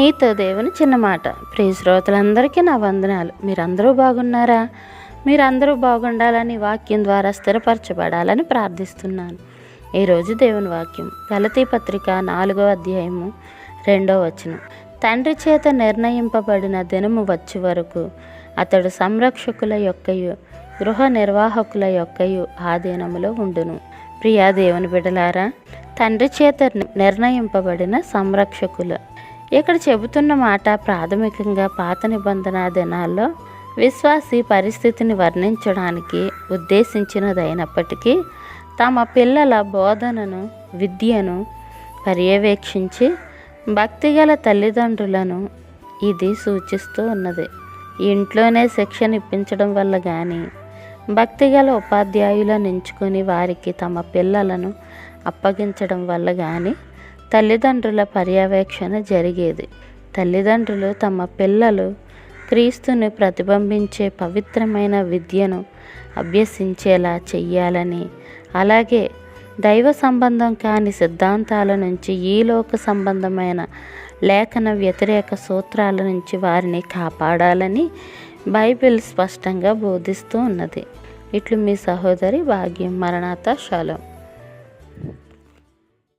నీతో దేవుని చిన్న మాట. ప్రియ శ్రోతలందరికీ నా వందనాలు. మీరందరూ బాగున్నారా? మీరందరూ బాగుండాలని, వాక్యం ద్వారా స్థిరపరచబడాలని ప్రార్థిస్తున్నాను. ఈరోజు దేవుని వాక్యం గలతీ పత్రిక 4వ అధ్యాయము 2వ వచనం. తండ్రి చేత నిర్ణయింపబడిన దినము వచ్చే వరకు అతడు సంరక్షకుల యొక్కయు గృహ నిర్వాహకుల యొక్కయు ఆధీనములో ఉండును. ప్రియా దేవుని బిడ్డలారా, తండ్రి చేత నిర్ణయింపబడిన సంరక్షకులు. ఇక్కడ చెబుతున్న మాట ప్రాథమికంగా పాత నిబంధన దినాల్లో విశ్వాసి పరిస్థితిని వర్ణించడానికి ఉద్దేశించినదైనప్పటికీ తమ పిల్లల బోధనను, విద్యను పర్యవేక్షించి భక్తిగల తల్లిదండ్రులను ఇది సూచిస్తూ ఉన్నది. ఇంట్లోనే శిక్షణ ఇప్పించడం వల్ల కానీ, భక్తిగల ఉపాధ్యాయులను ఎంచుకొని వారికి తమ పిల్లలను అప్పగించడం వల్ల కానీ తల్లిదండ్రుల పర్యవేక్షణ జరిగేది. తల్లిదండ్రులు తమ పిల్లలు క్రీస్తుని ప్రతిబింబించే పవిత్రమైన విద్యను అభ్యసించేలా చెయ్యాలని, అలాగే దైవ సంబంధం కాని సిద్ధాంతాల నుంచి, ఈలోక సంబంధమైన లేఖన వ్యతిరేక సూత్రాల నుంచి వారిని కాపాడాలని బైబిల్ స్పష్టంగా బోధిస్తూ ఉన్నది. ఇట్లు మీ సహోదరి భాగ్యం. మరణాత. షాలోం.